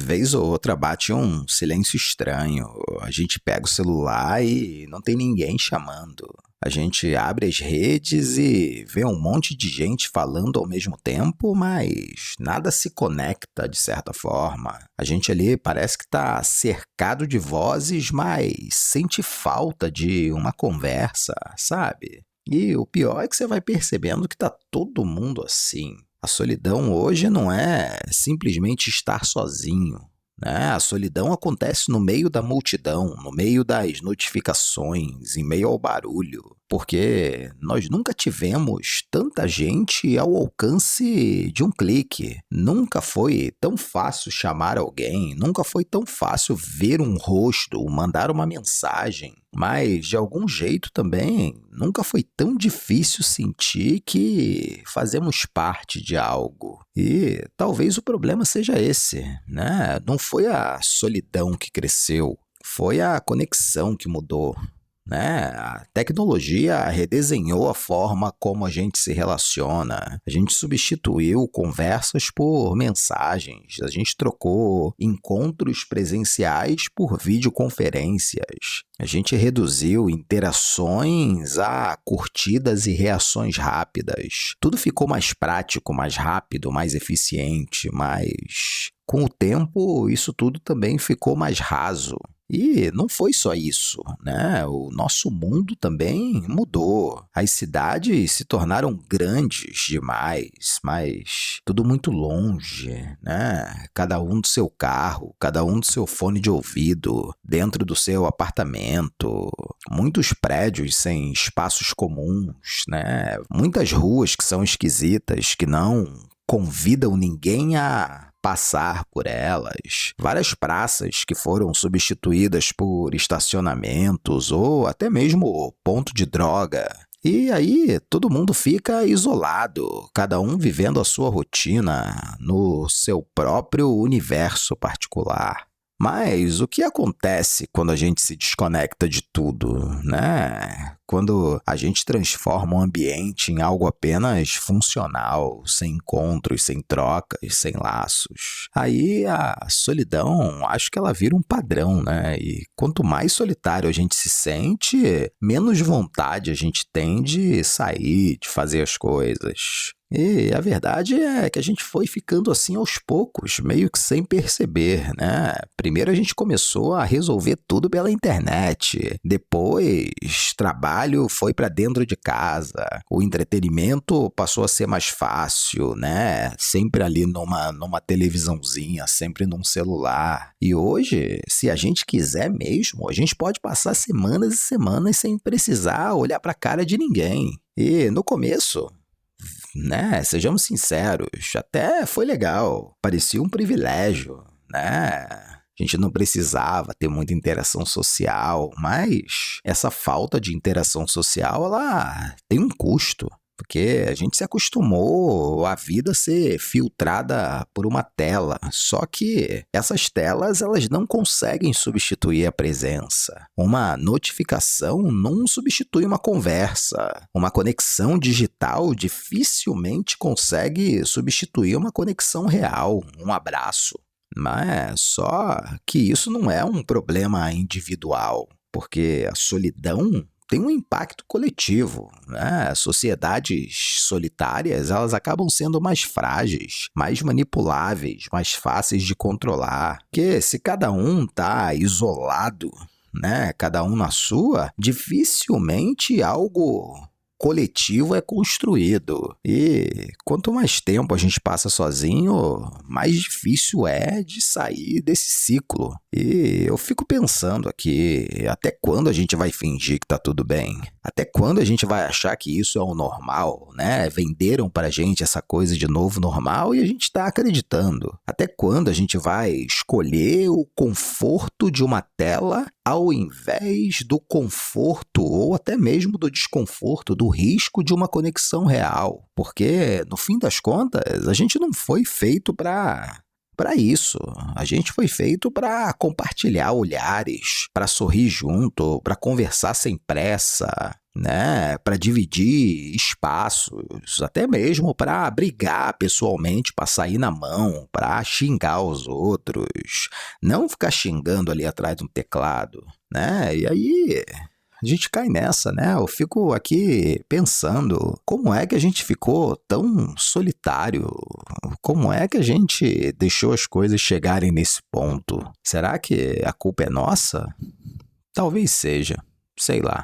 Vez ou outra bate um silêncio estranho. A gente pega o celular e não tem ninguém chamando. A gente abre as redes e vê um monte de gente falando ao mesmo tempo, mas nada se conecta de certa forma. A gente ali parece que está cercado de vozes, mas sente falta de uma conversa, sabe? E o pior é que você vai percebendo que tá todo mundo assim. A solidão hoje não é simplesmente estar sozinho, né? A solidão acontece no meio da multidão, no meio das notificações, em meio ao barulho, porque nós nunca tivemos tanta gente ao alcance de um clique. Nunca foi tão fácil chamar alguém, nunca foi tão fácil ver um rosto, mandar uma mensagem. Mas, de algum jeito também, nunca foi tão difícil sentir que fazemos parte de algo. E talvez o problema seja esse, né? Não foi a solidão que cresceu, foi a conexão que mudou. Né? A tecnologia redesenhou a forma como a gente se relaciona. A gente substituiu conversas por mensagens. A gente trocou encontros presenciais por videoconferências. A gente reduziu interações a curtidas e reações rápidas. Tudo ficou mais prático, mais rápido, mais eficiente, mas com o tempo isso tudo também ficou mais raso. E não foi só isso, né? O nosso mundo também mudou. As cidades se tornaram grandes demais, mas tudo muito longe, né? Cada um do seu carro, cada um do seu fone de ouvido, dentro do seu apartamento, muitos prédios sem espaços comuns, né? Muitas ruas que são esquisitas, que não convidam ninguém a passar por elas, várias praças que foram substituídas por estacionamentos ou até mesmo ponto de droga. E aí todo mundo fica isolado, cada um vivendo a sua rotina no seu próprio universo particular. Mas o que acontece quando a gente se desconecta de tudo, né? Quando a gente transforma o ambiente em algo apenas funcional, sem encontros, sem trocas, sem laços. Aí a solidão, acho que ela vira um padrão, né? E quanto mais solitário a gente se sente, menos vontade a gente tem de sair, de fazer as coisas. E a verdade é que a gente foi ficando assim aos poucos, meio que sem perceber, né? Primeiro a gente começou a resolver tudo pela internet, depois trabalho foi para dentro de casa, o entretenimento passou a ser mais fácil, né? Sempre ali numa televisãozinha, sempre num celular. E hoje, se a gente quiser mesmo, a gente pode passar semanas e semanas sem precisar olhar para a cara de ninguém. E no começo, né, sejamos sinceros, até foi legal, parecia um privilégio, né? A gente não precisava ter muita interação social, mas essa falta de interação social, ela tem um custo. Porque a gente se acostumou a vida ser filtrada por uma tela. Só que essas telas, elas não conseguem substituir a presença. Uma notificação não substitui uma conversa. Uma conexão digital dificilmente consegue substituir uma conexão real, um abraço. Mas só que isso não é um problema individual, porque a solidão tem um impacto coletivo, né? Sociedades solitárias, elas acabam sendo mais frágeis, mais manipuláveis, mais fáceis de controlar. Porque se cada um está isolado, né? Cada um na sua, dificilmente algo coletivo é construído. E quanto mais tempo a gente passa sozinho, mais difícil é de sair desse ciclo. E eu fico pensando aqui, até quando a gente vai fingir que tá tudo bem? Até quando a gente vai achar que isso é o normal, né? Venderam pra gente essa coisa de novo normal e a gente tá acreditando. Até quando a gente vai escolher o conforto de uma tela ao invés do conforto ou até mesmo do desconforto, do risco de uma conexão real? Porque, no fim das contas, a gente não foi feito para isso. A gente foi feito para compartilhar olhares, para sorrir junto, para conversar sem pressa. né, para dividir espaços, até mesmo para brigar pessoalmente, para sair na mão, para xingar os outros, não ficar xingando ali atrás de um teclado, né? E aí a gente cai nessa, né? Eu fico aqui pensando como é que a gente ficou tão solitário, como é que a gente deixou as coisas chegarem nesse ponto? Será que a culpa é nossa? Talvez seja, sei lá.